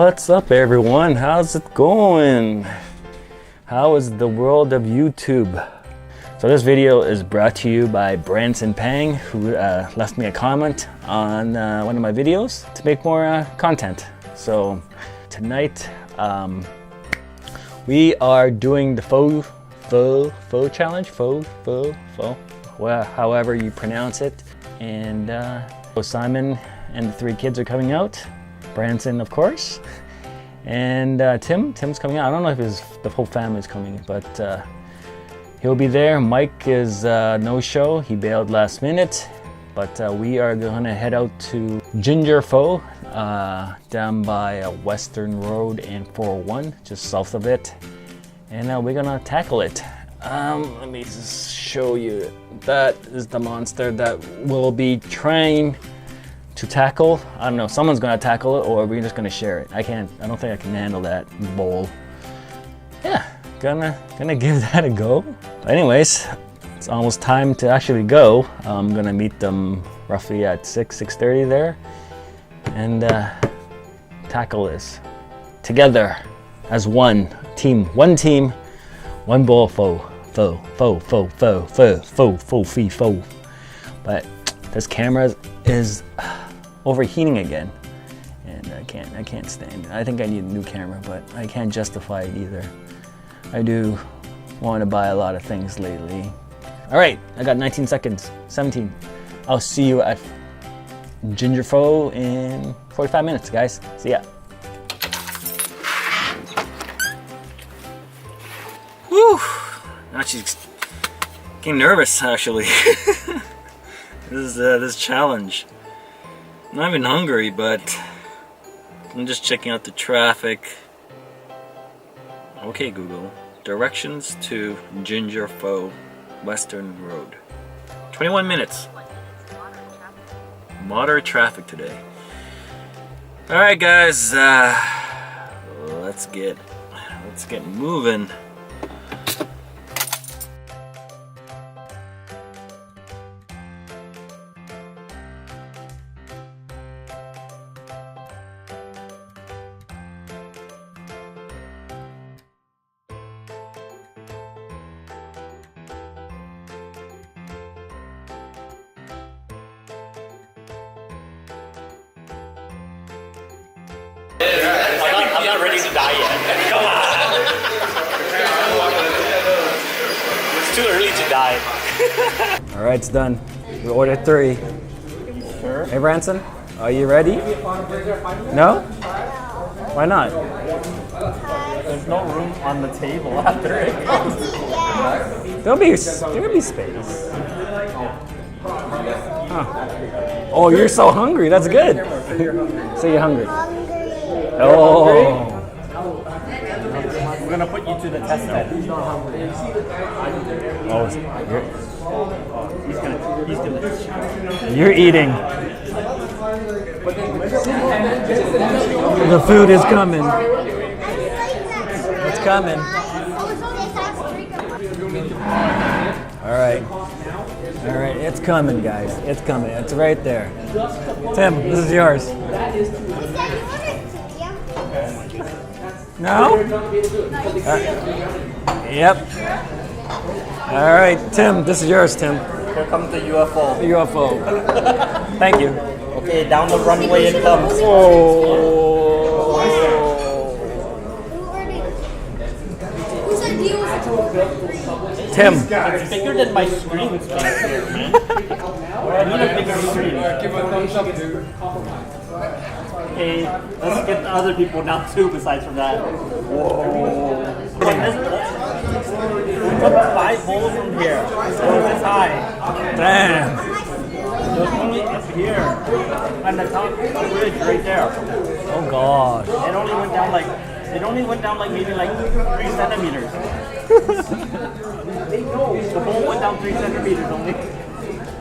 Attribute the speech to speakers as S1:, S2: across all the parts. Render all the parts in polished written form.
S1: What's up, everyone? How's it going? How is the world of YouTube? So this video is brought to you by Branson Pang, who left me a comment on one of my videos to make more content. So tonight we are doing the Pho'd challenge, Pho'd, well, however you pronounce it. And Simon and the 3 kids are coming out. Branson, of course, and Tim's coming out. I don't know if the whole family's coming, but he'll be there. Mike is no show. He bailed last minute, but we are gonna head out to Ginger Pho down by Western Road and 401, just south of it, and we're gonna tackle it. Let me just show you. That is the monster that we'll be trying to tackle. I don't know, someone's gonna tackle it, or we're just gonna share it. I don't think I can handle that bowl. Yeah, gonna give that a go. But anyways, it's almost time to actually go. I'm gonna meet them roughly at 6:30 there, and tackle this together as one team, one bowl Pho. But this camera is overheating again, and I can't stand it. I think I need a new camera, but I can't justify it either. I do want to buy a lot of things lately. All right, I got 19 seconds, 17. I'll see you at Ginger Pho in 45 minutes, guys. See ya. Whew, now she's getting nervous, actually. This challenge. I'm not even hungry, but I'm just checking out the traffic. Okay, Google, directions to Ginger Pho, Western Road. 21 minutes. Moderate traffic today. All right, guys, let's get moving.
S2: I'm not ready to die yet. Come on. It's too early to die.
S1: All right, it's done. We ordered 3.
S2: Sure.
S1: Hey, Branson, are you ready? No? Why not?
S2: There's no room on the table after it comes.
S1: There'll be space. Huh. Oh, you're so hungry. That's good. So you're hungry. Oh.
S2: We're gonna put you to the test bed.
S1: You're eating. The food is coming. It's coming. All right, it's coming, guys. It's coming. It's right there. Tim, this is yours. No? Yep. All right, Tim, this is yours, Tim.
S2: Here comes the UFO.
S1: The UFO. Thank you.
S2: Okay, down the runway it comes.
S1: Oh. Tim.
S2: It's bigger than my screen space here, man. I need a bigger screen.
S3: Give a thumbs up, dude.
S2: Okay, let's get the other people now too, besides from that. Whoa. We took 5 holes from here. So this high.
S1: Damn.
S2: There's only up here. And the top of the ridge right there.
S1: Oh gosh.
S2: It only went down like maybe like 3 centimeters. The hole went down 3 centimeters only.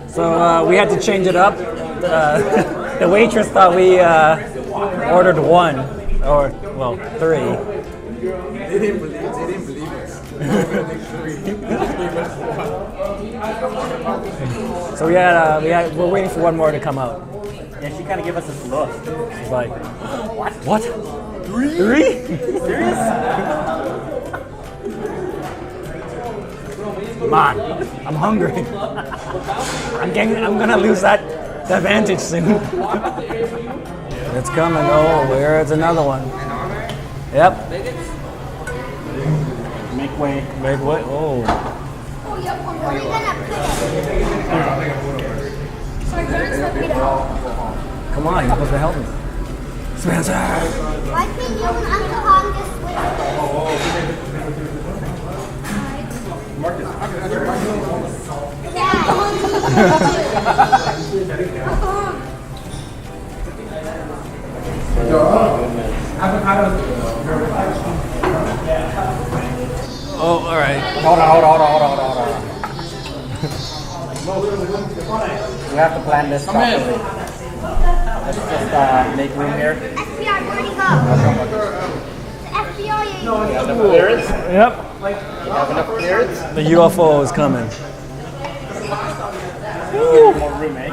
S1: So we had to change it up. The waitress thought we ordered 1, or well, 3.
S3: They didn't believe us.
S1: So we're waiting for 1 more to come out.
S2: Yeah, she kind of gave us this look.
S1: She's like, what? 3?
S2: Serious?
S1: Come on, I'm hungry. I'm gonna lose that advantage soon. It's coming. Oh, where's another one? Yep.
S2: Make way.
S1: Make way. Oh.
S4: Where are we gonna put it? So our parents want me to help.
S1: Come on, you're supposed to help me. Spencer!
S4: Why can't you and Uncle Hong just switch?
S1: Oh, all right.
S2: Hold on. We have to plan this properly. Let's just make room here.
S4: FBI, where'd he go? The FBI ain't
S2: You have enough clearance?
S1: Yep.
S2: You have enough clearance?
S1: The UFO is coming.
S2: More room, eh?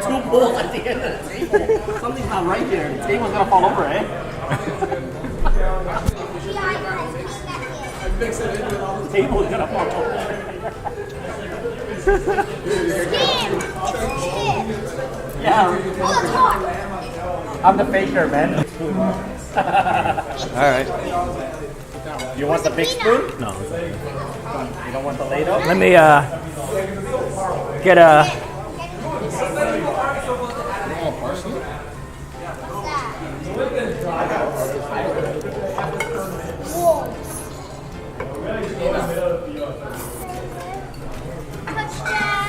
S2: 2 bowls at the end of the table. Something's not right here. The table's gonna fall over, eh? The table's gonna fall over. Yeah. I'm the faker, man.
S1: All right.
S2: You want the big spoon?
S1: No.
S2: You don't want the ladle?
S1: Let me get a.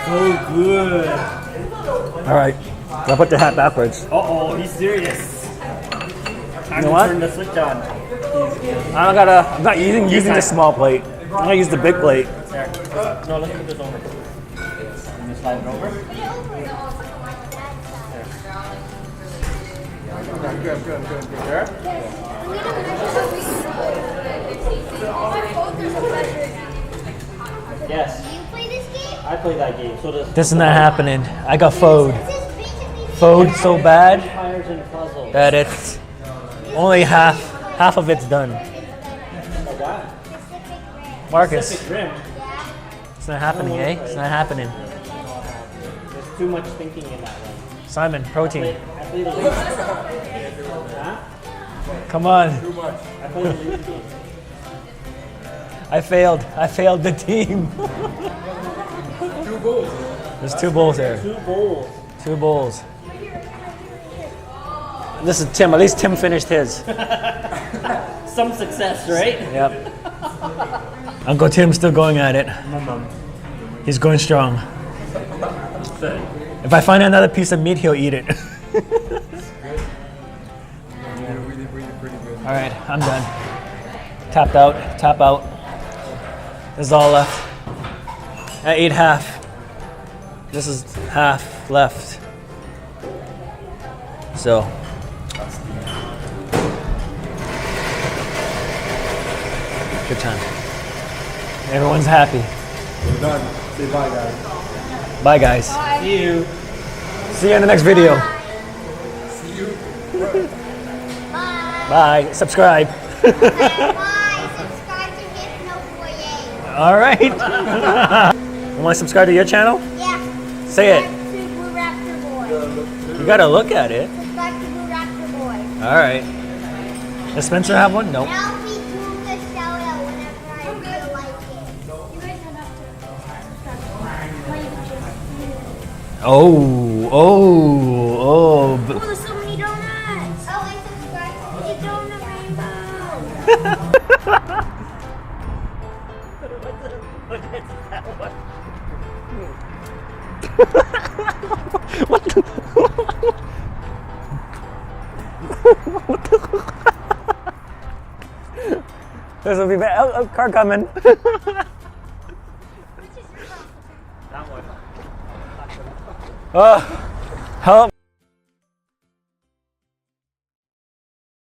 S2: So good.
S1: All right. I'll put the hat backwards.
S2: Uh-oh, he's serious. Time
S1: know
S2: to
S1: what?
S2: turn the switch on.
S1: I'm not using the small plate. I'm gonna use the big plate.
S2: There. No, let's move this over. Let me slide it over.
S3: Good.
S2: Sure? Yes.
S4: Do you play this game?
S2: I play that game. So does
S1: This is not happening. I got Pho'd.
S4: This is basically
S1: Pho'd so bad
S2: tires and puzzles.
S1: that it's only half of it's done.
S2: Oh, wow.
S1: Marcus,
S2: Pacific Rim.
S1: it's not happening, eh? It's not happening.
S2: There's too much thinking in that one.
S1: Simon, protein.
S2: I play the lazy. Huh?
S1: Come on.
S2: I play the lazy game.
S1: I failed the team.
S3: 2 bowls.
S1: There's 2 bowls there.
S2: 2 bowls.
S1: 2 bowls. This is Tim. At least Tim finished his.
S2: Some success, right?
S1: Yep. Uncle Tim's still going at it. He's going strong. If I find another piece of meat, he'll eat it.
S3: Really pretty good.
S1: All right, I'm done. Tap out. This is all left. I ate half. This is half left. So. Good time. Everyone's happy.
S3: We're done. Say bye, guys.
S1: Bye, guys.
S2: See you.
S1: See you in the next video.
S3: See you.
S1: Bye. Subscribe.
S4: Bye. Subscribe to hit no foyer.
S1: All right. You want to subscribe to your channel?
S4: Yeah.
S1: Say it.
S4: Subscribe to BlueRaptorBoy.
S1: You gotta look at it.
S4: Subscribe to BlueRaptorBoy.
S1: All right. Does Spencer have one? Nope.
S4: And I'll be doing the shout out whenever I feel like it. You guys don't have to.
S1: Oh.
S4: Oh, there's so many donuts. Oh, I subscribe to the donut rainbow.
S1: What the? This will be bad. Oh, car coming.
S2: That one.
S1: Help.